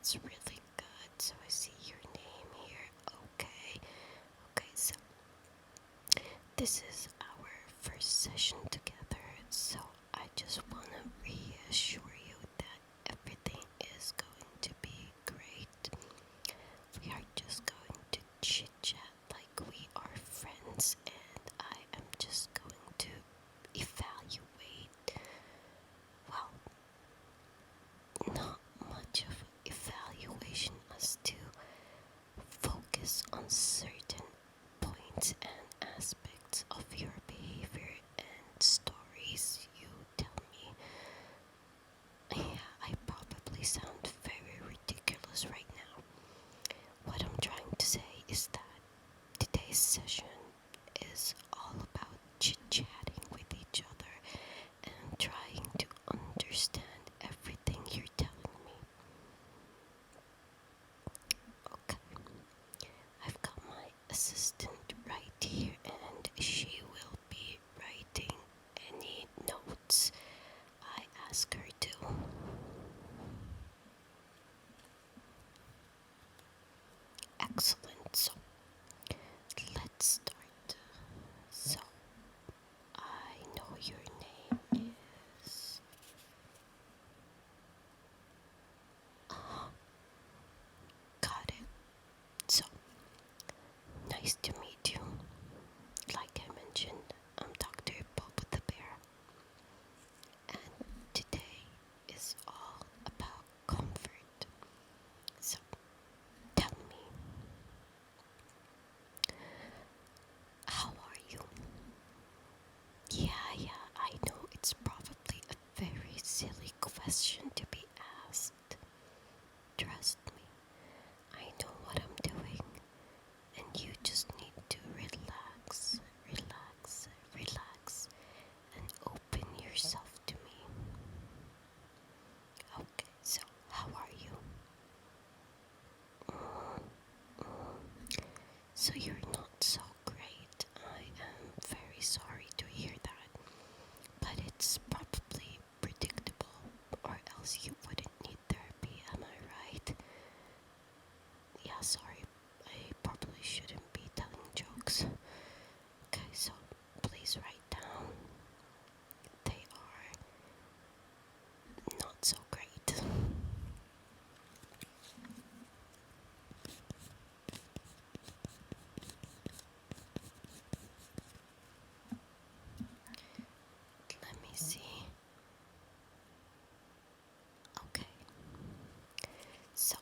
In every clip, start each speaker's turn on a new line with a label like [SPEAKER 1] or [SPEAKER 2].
[SPEAKER 1] That's really good. So I see your name here. Okay. Okay, so this is our first session together. So I just want to reassure you that everything is going to be great. We are just going to chit chat like we are friends, and I am just going to evaluate, well, not much of evaluation as to focus on certain points and aspects of your behavior and stories you tell me. Yeah, I probably sound very ridiculous right now. What I'm trying to say is that today's session is all about chit-chatting with each other and trying to understand everything you're telling me. Okay, I've got my assistant right here, and she will be writing any notes I ask her to. Excellent, so let's start. So, I know your name is... got it. So, nice to meet you. Like I mentioned, I'm Dr. Bob the Bear, and today is all about comfort. So, tell me, how are you? Yeah, I know it's probably a very silly question to be asked. Trust me, I know what I'm doing, and you just need to relax, and open yourself to me. Okay, so how are you? So you're not so great. I am very sorry to hear that, but it's probably predictable, or else you wouldn't need therapy, am I right? Yeah, sorry, I probably shouldn't be telling jokes. Okay, so please write down. They are not so great. Let me see. Okay, so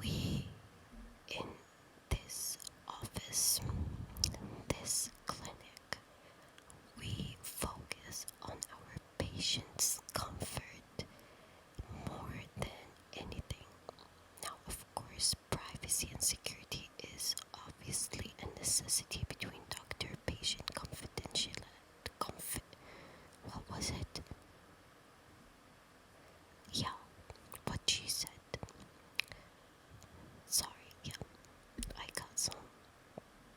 [SPEAKER 1] we in this office, this clinic, we focus on our patients' comfort more than anything. Now, of course, privacy and security is obviously a necessity between doctor-patient confidentiality. What was it? Yeah, what she said. Sorry, yeah, I got some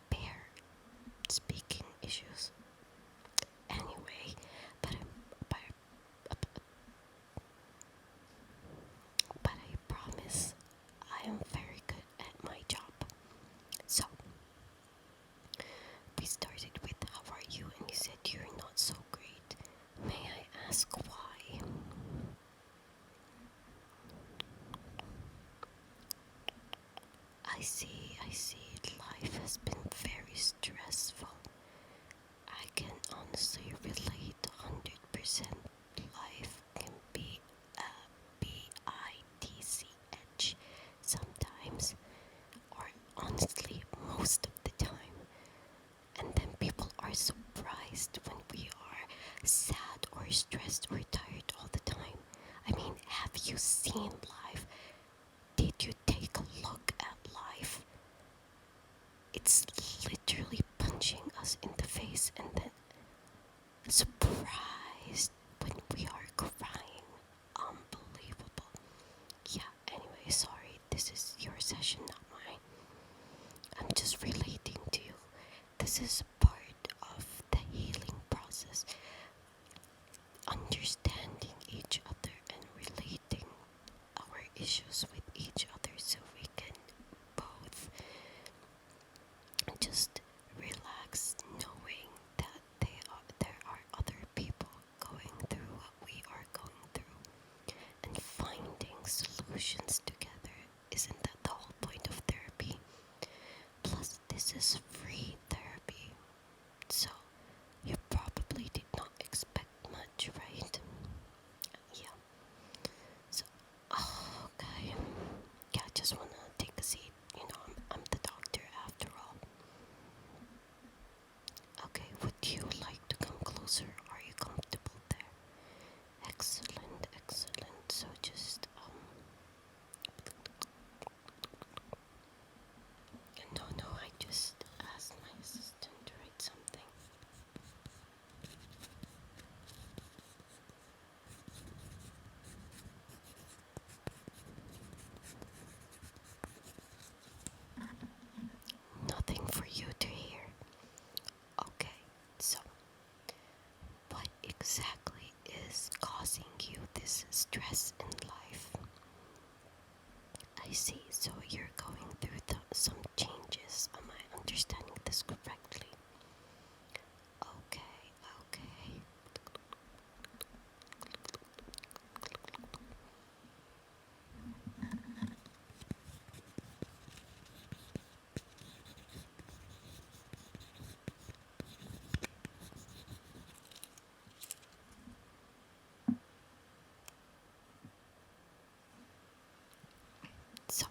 [SPEAKER 1] bear speaking issues. Anyway, but I promise I am very good at my job. So, we started with how are you, and you said you're not so great. May I ask why? I see. Life has been very stressful. I can honestly relate 100%. Life can be a bitch sometimes, or honestly, most of the time. And then people are surprised when we are sad or stressed or tired all the time. I mean, have you seen life? Did you take a look at life? It's literally punching us in the face and then surprised when we are crying. Unbelievable. Yeah, anyway, sorry, this is your session, not mine. I'm just relating to you. This is part of the healing process. Understanding each other and relating is causing you this stress in life. I see, so you're going through some changes. Am I understanding this correctly? Okay, okay. So,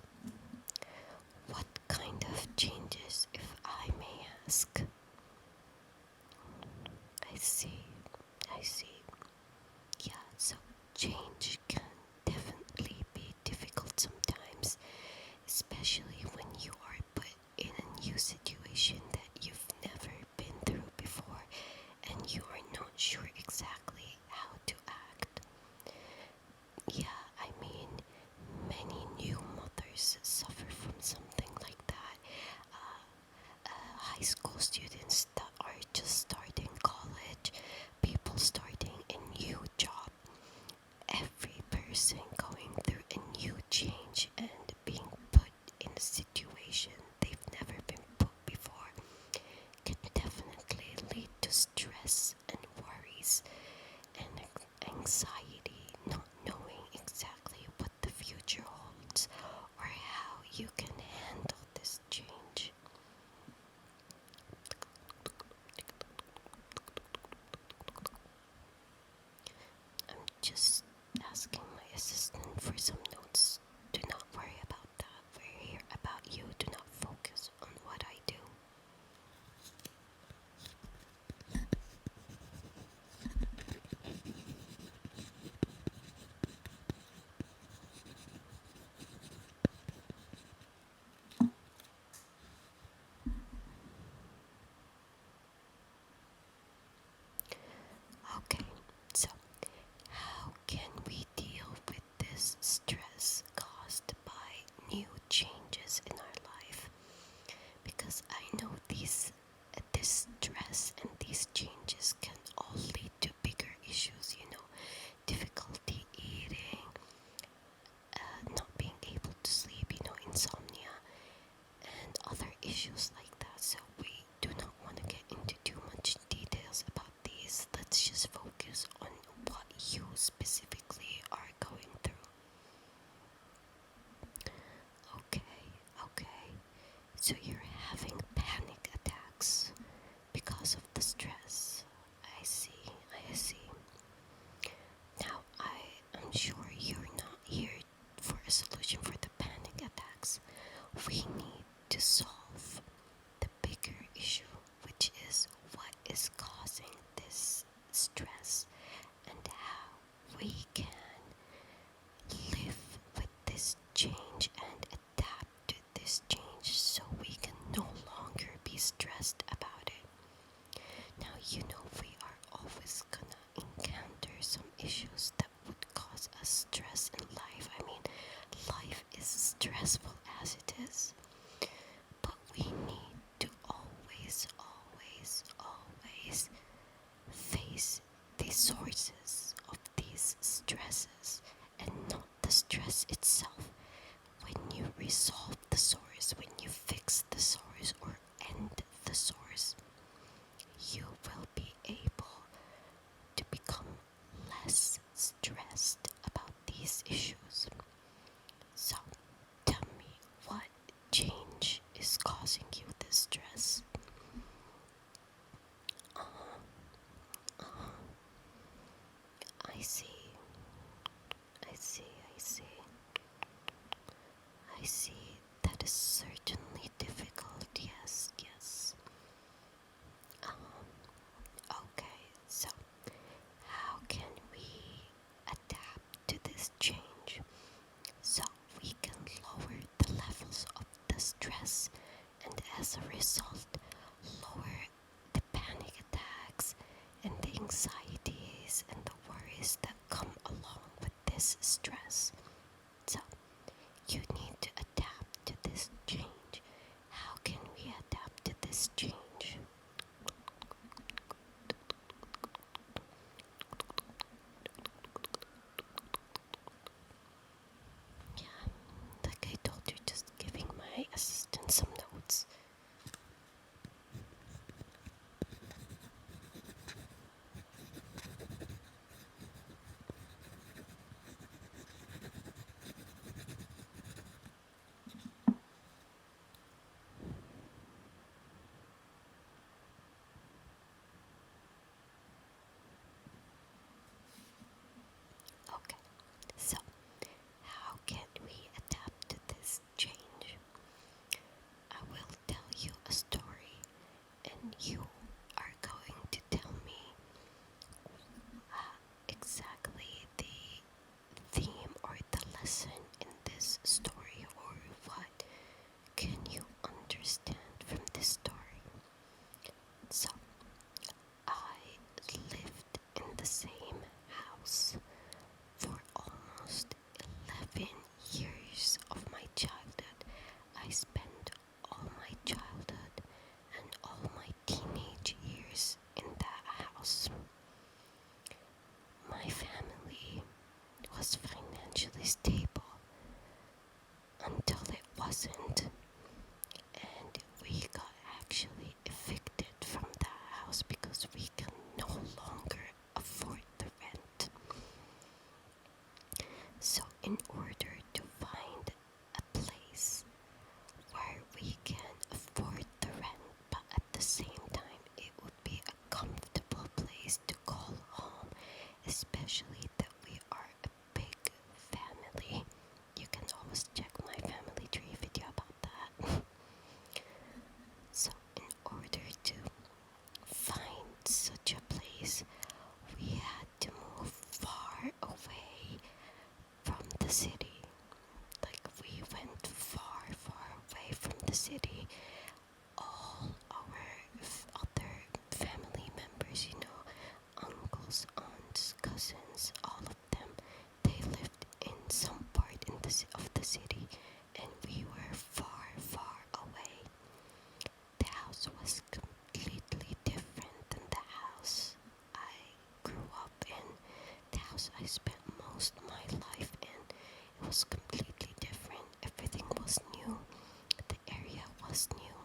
[SPEAKER 1] what kind of changes, if I may ask? I see, I see. Yeah, so change can definitely be difficult sometimes, especially when you are put in a new situation that you've never been through before and you are not sure exactly how to act. Yeah, I mean, many new mothers suffer from something like that. High school students that are just starting college, people starting a new job, every person going through a new change and being put in a situation they've never been put before can definitely lead to stress and worries and anxiety, not knowing exactly what the future holds or how you can handle this change. I'm just asking my assistant for some notes. Do not worry about that. We're here about you. Do not focus on what I do. Okay, so how can we deal with this stress caused by new changes in our life? Because I know this stress and these changes can all lead to bigger issues, difficulty eating, not being able to sleep, insomnia, and other issues like that. So we do not want to get into too much details about these. Let's just focus on what you specifically are going through. Okay. So you're having panic attacks because of the stress. I see. Now, I am sure you're not here for a solution for the panic attacks. We need to solve the bigger issue, which is what is causing this stress and how we can live with this change and adapt to this change so we can no longer be stressed about it. Now, we are always gonna encounter some issues that would cause us stress in life. I mean, life is stressful as it is, but we need to always face the sources of these stresses and not the stress itself. When you resolve the source, when you fix the source or end the source, you will be able to become less stressed about these issues. So, tell me, what change is causing you this stress? I see. That is certainly difficult. Yes. Okay, so how can we adapt to this change so we can lower the levels of the stress and as a result lower the panic attacks and the anxieties and the worries that come along with this stress? So you need to adapt to this change. How can we adapt to this change? exactly the theme or the lesson in this story, or what can you understand from this story? So, I lived in the same house for almost 11 years of my childhood. I spent all my childhood and all my teenage years in that house. My family was financially stable until it wasn't, and we got actually evicted from that house because we can no longer afford the rent. So in order to find a place where we can afford the rent, but at the same time it would be a comfortable place to call home, especially that we are a big family. You can always check my family tree video about that. So in order to find such a place, we had to move far away from the city. Like, we went far, far away from the city. All our other family members, uncles, aunts, cousins, all of them, they lived in some part of the city, and we were far, far away. The house was completely different than the house I grew up in. The house I spent most of my life in. It was completely different. Everything was new. The area was new.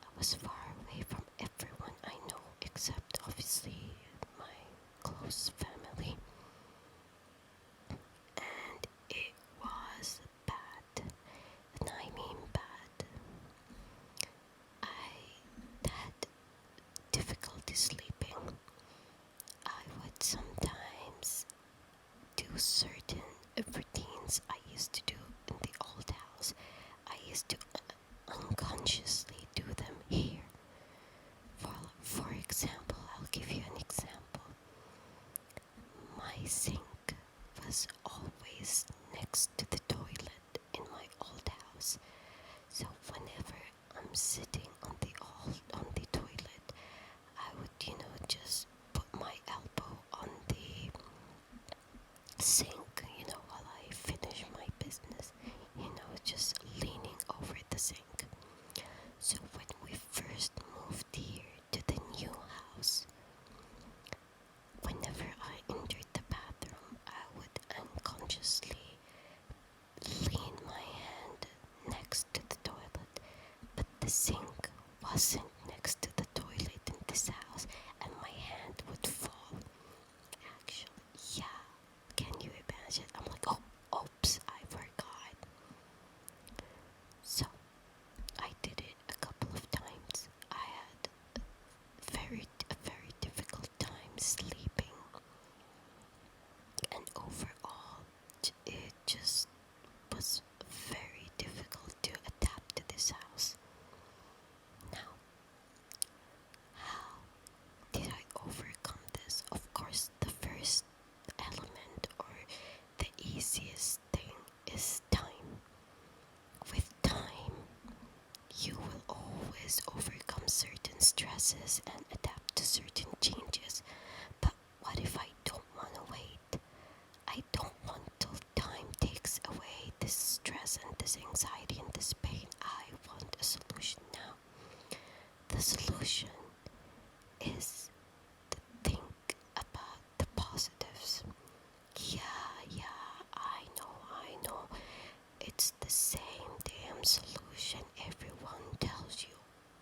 [SPEAKER 1] I was far away from everyone I know, except obviously my close family. And it was bad. And I mean bad. I had difficulty sleeping. I would sometimes do certain routines I used to do in the old house. I used to unconsciously do them here. For example, I'll give you an example. My sink was always next to the toilet in my old house. So whenever I'm sitting on the toilet, I would, just put my elbow on the sink, while I finish my business, just leaning over the sink. So when we first moved here to the new house, whenever I entered the bathroom, I would unconsciously lean my hand next to the toilet, but the sink wasn't next to the toilet in this house, and my hand would fall. Actually, yeah, can you imagine? I'm like, oh, oops, I forgot. So I did it a couple of times. I had a very difficult time sleeping, and overall, it just was very difficult to adapt to this house. Now, how did I overcome this? Of course, the first element, or the easiest thing, is time. With time, you will always overcome certain stresses and adapt to certain changes. But what if I don't want to wait? I don't want till time takes away this stress and this anxiety and this pain. I want a solution now. The solution is to think about the positives. Yeah, I know. It's the same damn solution everyone tells you,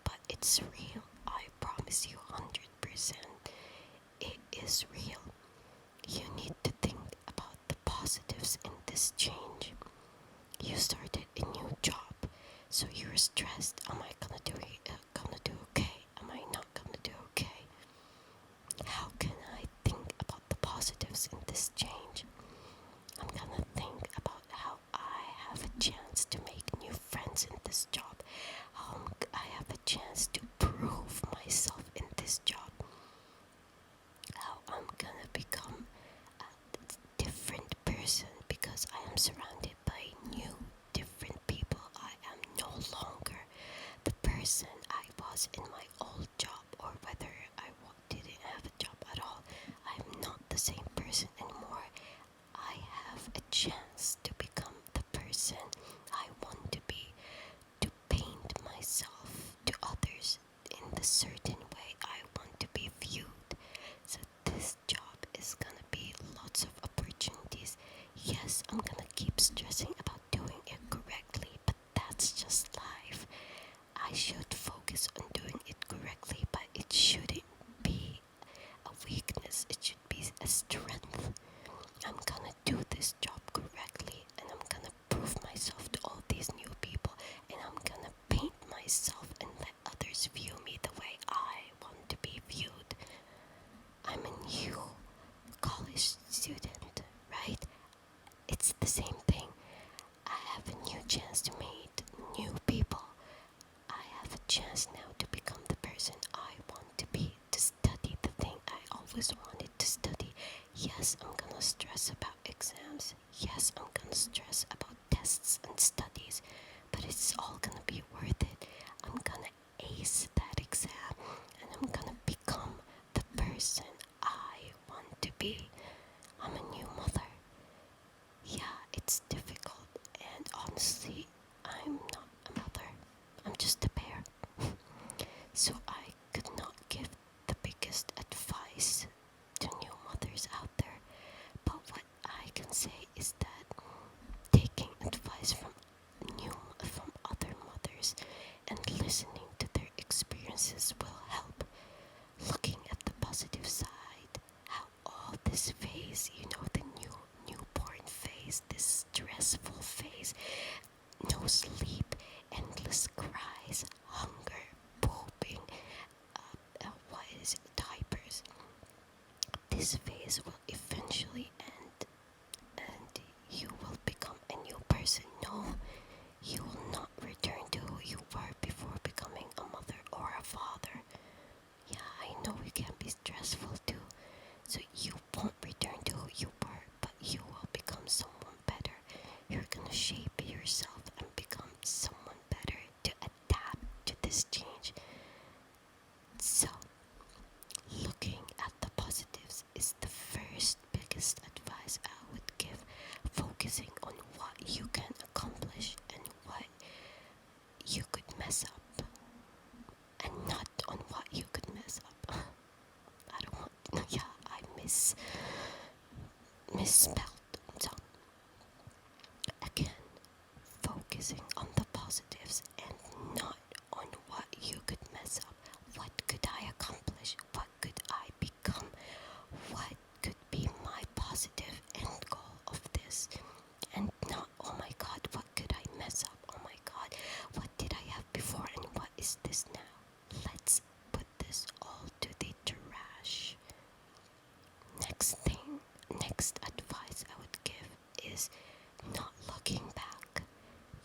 [SPEAKER 1] but it's real. I promise you 100%. It is real. You need to think about the positives in this change. You started a new job, so you're stressed. Am I gonna do okay? Am I not gonna do okay? How can I think about the positives in this change? I'm gonna think about how I have a chance to make new friends in this job. How I have a chance to prove myself in this job. How I'm gonna become a the same thing. I have a new chance to meet new people. I have a chance now to become the person I want to be, to study the thing I always wanted to study. Yes, I'm gonna stress about exams. Yes, I'm gonna stress about tests and studies, but it's all gonna be worth it. I'm gonna ace that exam and I'm gonna become the person I want to be. I'm a new mother. Yeah, it's difficult, and honestly, I'm not a mother. I'm just a bear. So I could not give the biggest advice to new mothers out there. But what I can say is that taking advice from other mothers and listening to their experiences will help. Looking at the positive side, how all this phase, the newborn phase, this stressful phase, no sleep, endless cries, hunger, pooping, what is it, diapers. This phase will eventually end, and you will become a new person. No, you will not return to who you were before becoming a mother or a father. Yeah, I know it can be stressful too. So you won't return to who you were, but you will become someone better. You're gonna shape yourself and become someone better to adapt to this change. So, looking at the positives is the first biggest advice I would give. Focusing on what you can accomplish and what you could mess up, and not on what you could mess up. I don't want. Yeah, I misspelled. So again, focusing on the positives and not on what you could mess up. What could I accomplish? What could I become? What could be my positive end goal of this? And not, oh my god, what could I mess up? Oh my god, what did I have before and what is this now? Let's put this all to the trash. Next advice I would give is not looking back.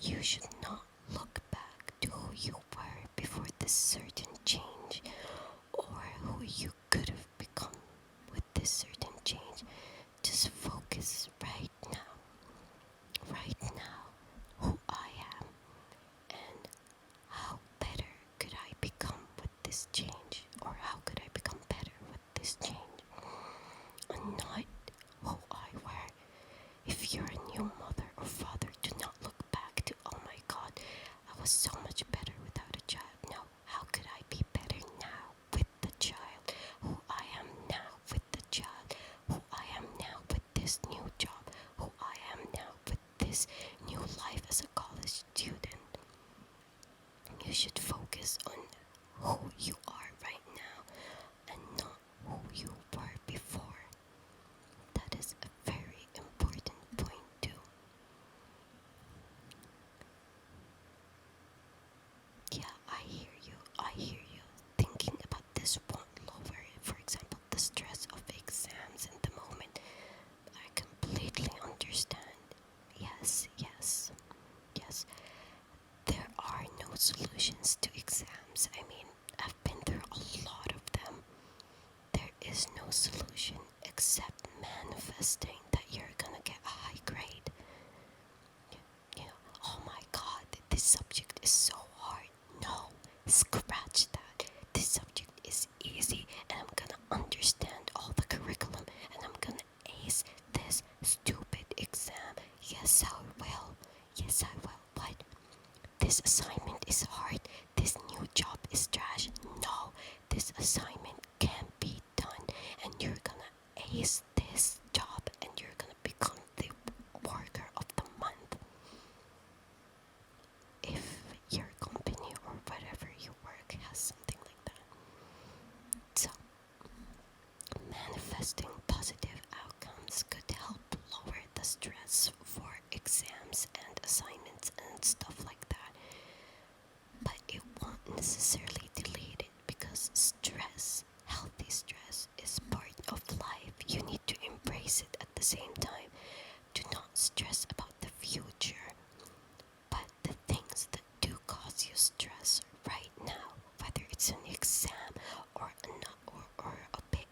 [SPEAKER 1] You should not look back to who you were before this certain change, or who you could have become with this certain change. Just focus right now, who I am and how better could I become with this change, or how could I become better with this change, and not who I were. If you're a new mother or father, do not look back to, oh my god, I was so much better without a child. No, how could I be better now with the child? Who I am now with the child. Who I am now with this new job. Who I am now with this new life as a college student. You should focus on who you are right now and not who you were before. That is a very important point too. Yeah, I hear you. Thinking about this won't lower, for example, the stress of exams in the moment. I completely understand. Yes. There are no solutions to exams. I mean, I've been through a lot of them. There is no solution except manifesting that you're gonna get a high grade. Oh my god, this subject is so hard. No, scratch that. This subject is easy and I'm gonna understand all the curriculum and I'm gonna ace this stupid exam. Yes, I will. What? This assignment is hard. This new job is trash. No, this assignment can be done and you're gonna ace this job and you're gonna become the worker of the month. If your company or whatever you work has something like that. So, manifesting positive outcomes could help lower the stress for exams and assignments and stuff like that. But it won't necessarily delete it, because stress, healthy stress, is part of life. You need to embrace it at the same time. Do not stress about the future, but the things that do cause you stress right now, whether it's an exam or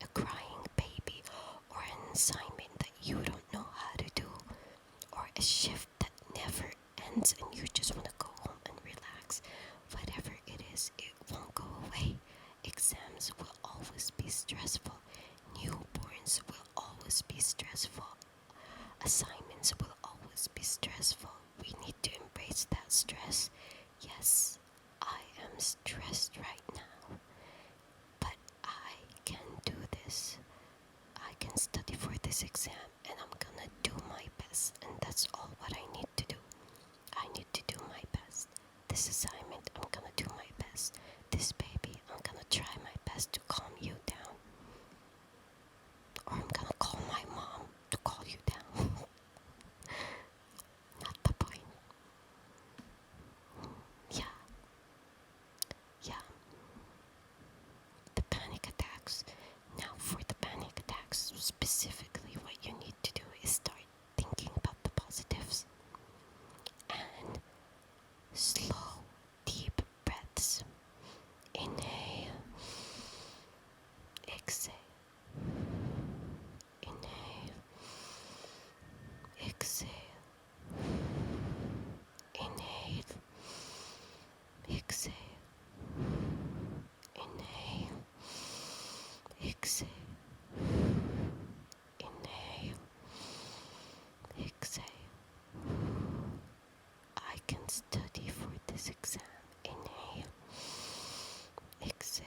[SPEAKER 1] a crying baby, or an assignment that you don't know how to do, or a shift that never ends and you just want to go home and relax, whatever it is, it won't go away. Exams will always be stressful. Newborns will always be stressful. Assignments will always be stressful. We need to embrace that stress. Yes, I am stressed right now, but I can do this. I can study for this exam and I'm gonna do my best, and that's all what I need to do. I need to do my best. This assignment, I'm gonna do my best. This baby, I'm gonna try my best to calm you down. Or I'm gonna call my mom to calm you down. Not the point. Yeah. The panic attacks. Now for the panic attacks, specifically what you need to do is start thinking about the positives and slow, deep breaths. Inhale, exhale, inhale, exhale, inhale, exhale, inhale, exhale, inhale, exhale. I can study for this exam. Inhale, exhale.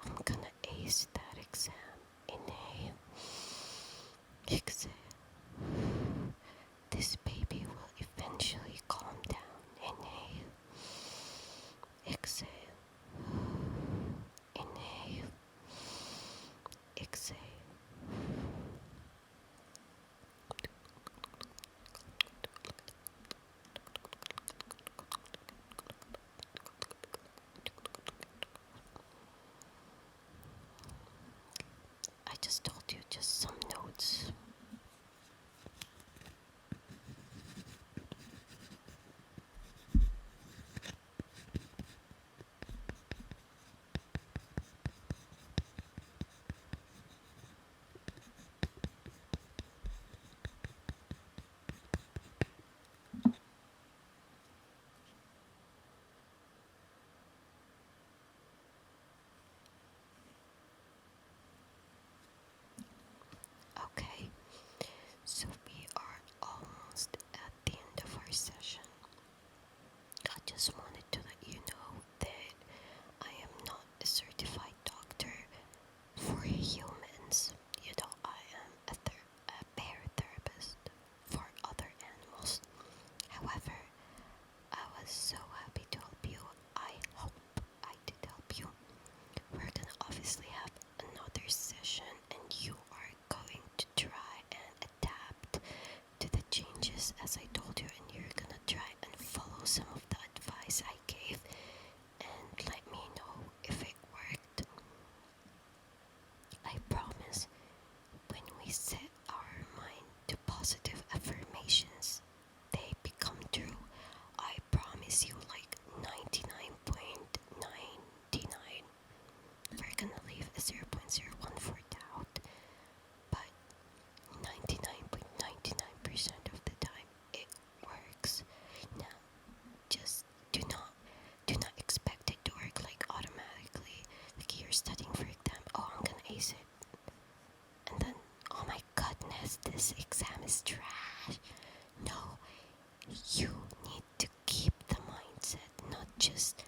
[SPEAKER 1] I'm gonna ace that exam. Inhale, exhale. This baby will eventually calm down. Inhale, exhale, inhale, exhale. I just told you just some notes. Okay, so we are almost at the end of our session. I just wanted to let you know that I am not a certified doctor for humans. You know, I am a bear therapist for other animals. However, I was so happy to help you. I hope I did help you. We're gonna obviously have another session and you are going to try and adapt to the changes as I told you, and you're gonna try and follow some of the advice I gave and let me know if it worked. I promise, when we set our mind to positive affirmations, they become true. I promise you, like 99.99. We're gonna leave a 0.01 for doubt, but 99.99% of the time it works. Now, just do not expect it to work like automatically. Like you're studying for exam, oh, I'm gonna ace it, and then, oh my goodness, this exam is trash. No, you need to keep the mindset, not just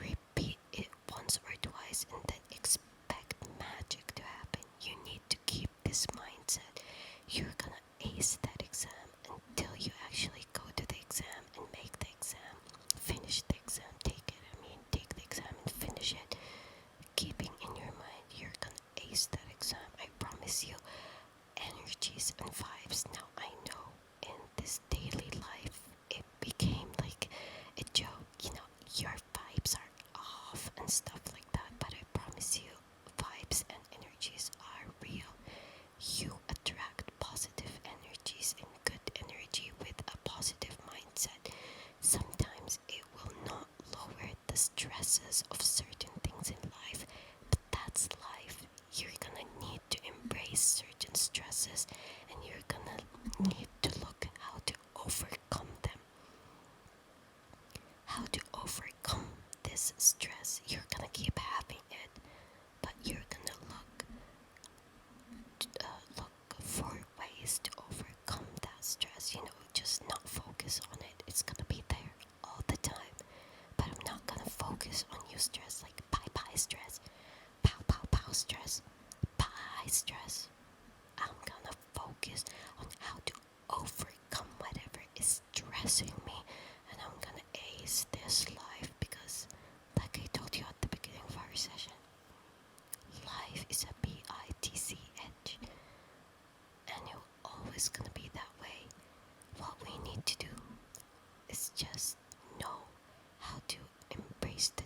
[SPEAKER 1] repeat it once or twice and then expect magic to happen. You need to keep this mindset. You're gonna ace that exam until you actually go to the exam and make the exam, finish the exam, take the exam and finish it. Keeping in your mind, you're gonna ace that exam. I promise you. Energies and vibes. Now I know in this daily life it became like a joke, your vibes are off and stuff like that, but I promise you, vibes and energies are real. You attract positive energies and you're gonna need to look how to overcome them. How to overcome this stress. You're gonna keep having it, but you're gonna look for ways to overcome that stress. Just not focus on it. It's gonna be there all the time. But I'm not gonna focus on you stress, like bye bye stress, pow pow pow stress, bye stress. I'm gonna focus on how to overcome whatever is stressing me, and I'm gonna ace this life because, like I told you at the beginning of our session, life is a bitch, and you're always gonna be that way. What we need to do is just know how to embrace the